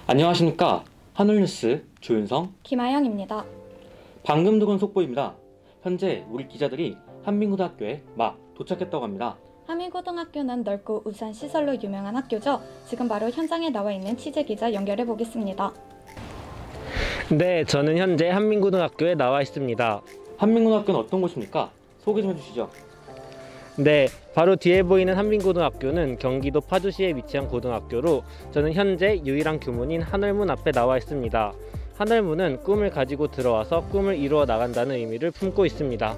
안녕하십니까. 하늘뉴스 조윤성, 김아영입니다. 방금 들은 속보입니다. 현재 우리 기자들이 한민고등학교에 막 도착했다고 합니다. 한민고등학교는 넓고 우수한 시설로 유명한 학교죠. 지금 바로 현장에 나와 있는 취재기자 연결해 보겠습니다. 네, 저는 현재 한민고등학교에 나와 있습니다. 한민고등학교는 어떤 곳입니까? 소개 좀 해주시죠. 네, 바로 뒤에 보이는 한민고등학교는 경기도 파주시에 위치한 고등학교로 저는 현재 유일한 교문인 하늘문 앞에 나와 있습니다. 하늘문은 꿈을 가지고 들어와서 꿈을 이루어 나간다는 의미를 품고 있습니다.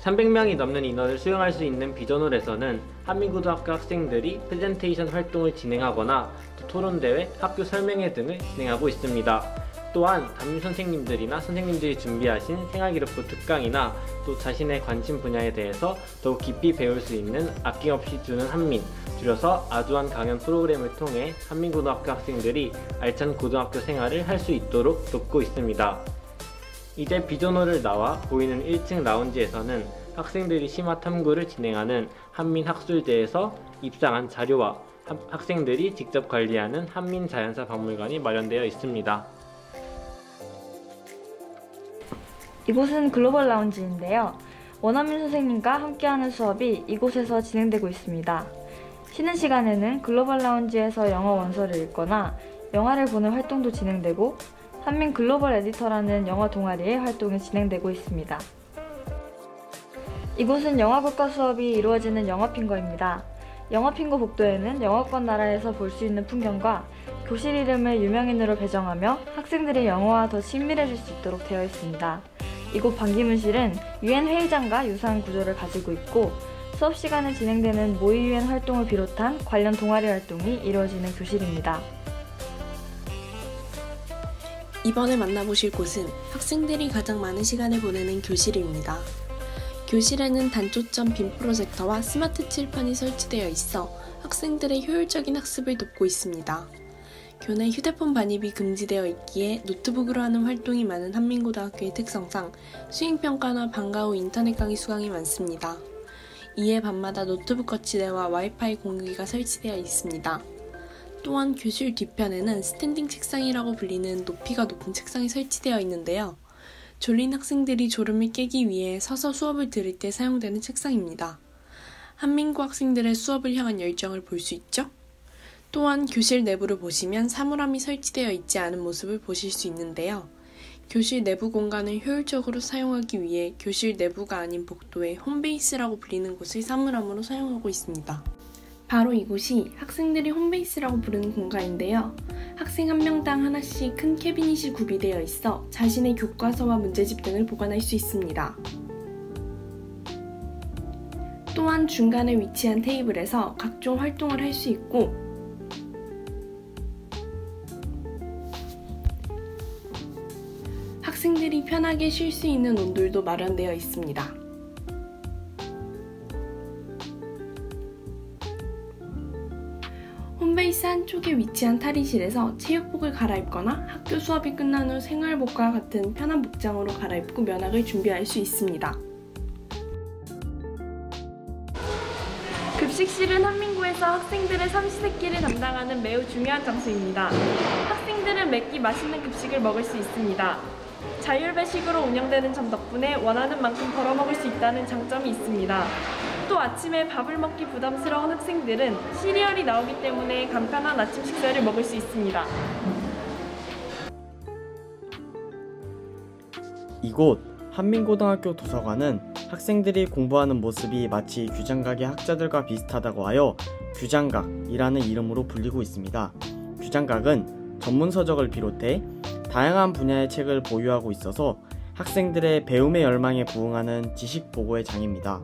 300명이 넘는 인원을 수용할 수 있는 비전홀에서는 한민고등학교 학생들이 프레젠테이션 활동을 진행하거나 또 토론대회, 학교 설명회 등을 진행하고 있습니다. 또한 담임 선생님들이나 선생님들이 준비하신 생활기록부 특강이나 또 자신의 관심 분야에 대해서 더욱 깊이 배울 수 있는 아낌없이 주는 한민, 줄여서 아주한 강연 프로그램을 통해 한민고등학교 학생들이 알찬 고등학교 생활을 할 수 있도록 돕고 있습니다. 이제 비전홀을 나와 보이는 1층 라운지에서는 학생들이 심화 탐구를 진행하는 한민학술대에서 입상한 자료와 학생들이 직접 관리하는 한민자연사 박물관이 마련되어 있습니다. 이곳은 글로벌 라운지인데요. 원어민 선생님과 함께하는 수업이 이곳에서 진행되고 있습니다. 쉬는 시간에는 글로벌 라운지에서 영어 원서를 읽거나 영화를 보는 활동도 진행되고 한민 글로벌 에디터라는 영어 동아리의 활동이 진행되고 있습니다. 이곳은 영어국가 수업이 이루어지는 영어핑거입니다. 영어핑거 복도에는 영어권 나라에서 볼 수 있는 풍경과 교실 이름을 유명인으로 배정하며 학생들이 영어와 더 친밀해질 수 있도록 되어 있습니다. 이곳 반기문실은 유엔 회의장과 유사한 구조를 가지고 있고 수업 시간에 진행되는 모의 유엔 활동을 비롯한 관련 동아리 활동이 이루어지는 교실입니다. 이번에 만나보실 곳은 학생들이 가장 많은 시간을 보내는 교실입니다. 교실에는 단초점 빔 프로젝터와 스마트 칠판이 설치되어 있어 학생들의 효율적인 학습을 돕고 있습니다. 교내 휴대폰 반입이 금지되어 있기에 노트북으로 하는 활동이 많은 한민고등학교의 특성상 수행평가나 방과 후 인터넷 강의 수강이 많습니다. 이에 밤마다 노트북 거치대와 와이파이 공유기가 설치되어 있습니다. 또한 교실 뒤편에는 스탠딩 책상이라고 불리는 높이가 높은 책상이 설치되어 있는데요. 졸린 학생들이 졸음을 깨기 위해 서서 수업을 들을 때 사용되는 책상입니다. 한민고 학생들의 수업을 향한 열정을 볼 수 있죠? 또한 교실 내부를 보시면 사물함이 설치되어 있지 않은 모습을 보실 수 있는데요. 교실 내부 공간을 효율적으로 사용하기 위해 교실 내부가 아닌 복도에 홈베이스라고 불리는 곳을 사물함으로 사용하고 있습니다. 바로 이곳이 학생들이 홈베이스라고 부르는 공간인데요. 학생 한 명당 하나씩 큰 캐비닛이 구비되어 있어 자신의 교과서와 문제집 등을 보관할 수 있습니다. 또한 중간에 위치한 테이블에서 각종 활동을 할 수 있고 학생들이 편하게 쉴 수 있는 온돌도 마련되어 있습니다. 홈베이스 한쪽에 위치한 탈의실에서 체육복을 갈아입거나 학교 수업이 끝난 후 생활복과 같은 편한 복장으로 갈아입고 면학을 준비할 수 있습니다. 급식실은 한민고에서 학생들의 삼시세끼를 담당하는 매우 중요한 장소입니다. 학생들은 매끼 맛있는 급식을 먹을 수 있습니다. 자율배식으로 운영되는 점 덕분에 원하는 만큼 벌어먹을 수 있다는 장점이 있습니다. 또 아침에 밥을 먹기 부담스러운 학생들은 시리얼이 나오기 때문에 간편한 아침 식사를 먹을 수 있습니다. 이곳 한민고등학교 도서관은 학생들이 공부하는 모습이 마치 규장각의 학자들과 비슷하다고 하여 규장각이라는 이름으로 불리고 있습니다. 규장각은 전문서적을 비롯해 다양한 분야의 책을 보유하고 있어서 학생들의 배움의 열망에 부응하는 지식 보고의 장입니다.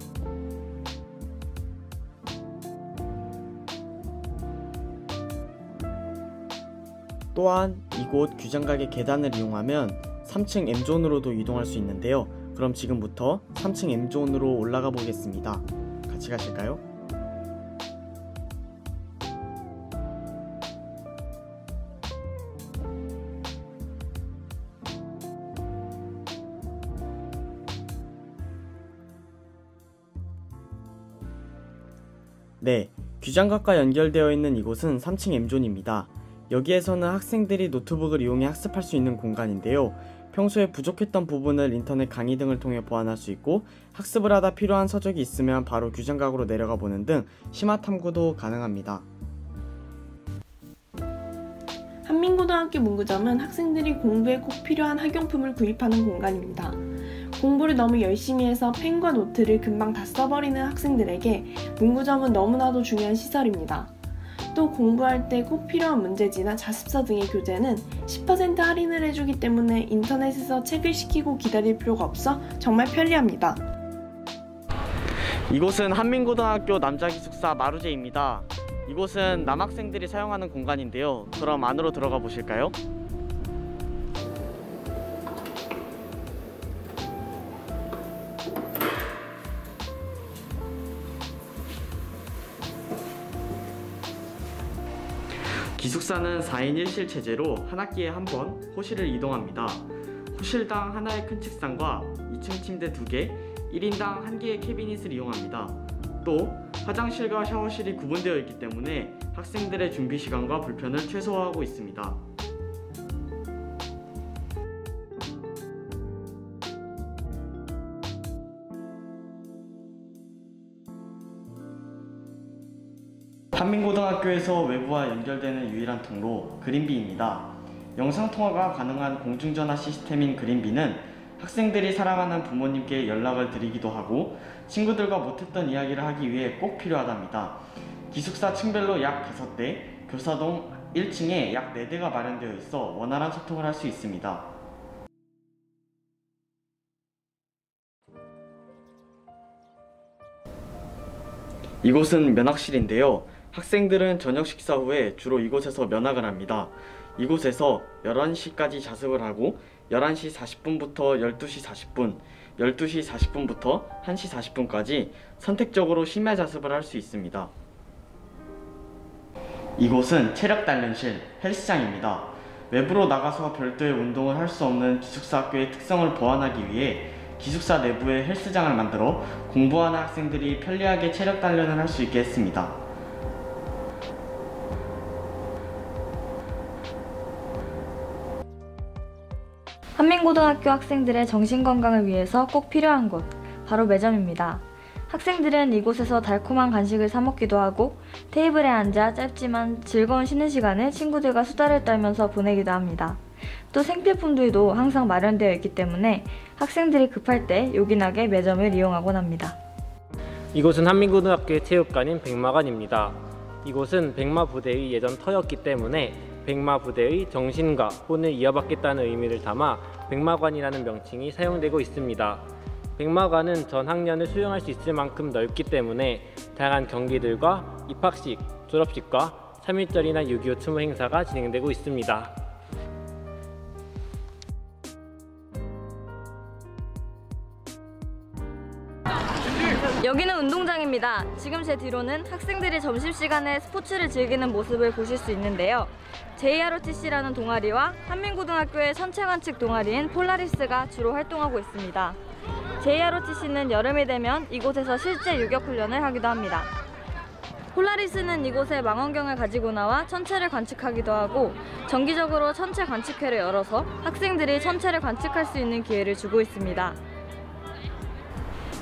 또한 이곳 규장각의 계단을 이용하면 3층 M존으로도 이동할 수 있는데요. 그럼 지금부터 3층 M존으로 올라가 보겠습니다. 같이 가실까요? 네, 규장각과 연결되어 있는 이곳은 3층 M존입니다. 여기에서는 학생들이 노트북을 이용해 학습할 수 있는 공간인데요. 평소에 부족했던 부분을 인터넷 강의 등을 통해 보완할 수 있고, 학습을 하다 필요한 서적이 있으면 바로 규장각으로 내려가 보는 등 심화 탐구도 가능합니다. 한민고등학교 문구점은 학생들이 공부에 꼭 필요한 학용품을 구입하는 공간입니다. 공부를 너무 열심히 해서 펜과 노트를 금방 다 써버리는 학생들에게 문구점은 너무나도 중요한 시설입니다. 또 공부할 때 꼭 필요한 문제지나 자습서 등의 교재는 10% 할인을 해주기 때문에 인터넷에서 책을 시키고 기다릴 필요가 없어 정말 편리합니다. 이곳은 한민고등학교 남자기숙사 마루제입니다. 이곳은 남학생들이 사용하는 공간인데요. 그럼 안으로 들어가 보실까요? 기숙사는 4인 1실 체제로 한 학기에 한 번 호실을 이동합니다. 호실당 하나의 큰 책상과 2층 침대 2개, 1인당 1개의 캐비닛을 이용합니다. 또 화장실과 샤워실이 구분되어 있기 때문에 학생들의 준비 시간과 불편을 최소화하고 있습니다. 한민고등학교에서 외부와 연결되는 유일한 통로 그린비입니다. 영상통화가 가능한 공중전화 시스템인 그린비는 학생들이 사랑하는 부모님께 연락을 드리기도 하고 친구들과 못했던 이야기를 하기 위해 꼭 필요하답니다. 기숙사 층별로 약 5대, 교사동 1층에 약 4대가 마련되어 있어 원활한 소통을 할 수 있습니다. 이곳은 면학실인데요. 학생들은 저녁 식사 후에 주로 이곳에서 면학을 합니다. 이곳에서 11시까지 자습을 하고 11시 40분부터 12시 40분, 12시 40분부터 1시 40분까지 선택적으로 심야 자습을 할 수 있습니다. 이곳은 체력 단련실, 헬스장입니다. 외부로 나가서 별도의 운동을 할 수 없는 기숙사 학교의 특성을 보완하기 위해 기숙사 내부에 헬스장을 만들어 공부하는 학생들이 편리하게 체력 단련을 할 수 있게 했습니다. 한민고등학교 학생들의 정신건강을 위해서 꼭 필요한 곳, 바로 매점입니다. 학생들은 이곳에서 달콤한 간식을 사 먹기도 하고 테이블에 앉아 짧지만 즐거운 쉬는 시간을 친구들과 수다를 떨면서 보내기도 합니다. 또 생필품들도 항상 마련되어 있기 때문에 학생들이 급할 때 요긴하게 매점을 이용하곤 합니다. 이곳은 한민고등학교의 체육관인 백마관입니다. 이곳은 백마 부대의 예전 터였기 때문에 백마 부대의 정신과 혼을 이어받겠다는 의미를 담아 백마관이라는 명칭이 사용되고 있습니다. 백마관은 전 학년을 수용할 수 있을 만큼 넓기 때문에 다양한 경기들과 입학식, 졸업식과 3.1절이나 6.25 추모 행사가 진행되고 있습니다. 여기는 운동장입니다. 지금 제 뒤로는 학생들이 점심시간에 스포츠를 즐기는 모습을 보실 수 있는데요. JROTC라는 동아리와 한민고등학교의 선체관측 동아리인 폴라리스가 주로 활동하고 있습니다. JROTC는 여름이 되면 이곳에서 실제 유격 훈련을 하기도 합니다. 폴라리스는 이곳에 망원경을 가지고 나와 천체를 관측하기도 하고 정기적으로 천체 관측회를 열어서 학생들이 천체를 관측할 수 있는 기회를 주고 있습니다.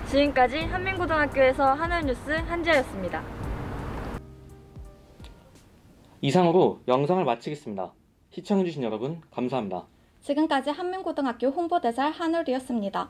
지금까지 한민고등학교에서 하늘뉴스 한지아였습니다. 이상으로 영상을 마치겠습니다. 시청해주신 여러분 감사합니다. 지금까지 한민고등학교 홍보대사 한울이었습니다.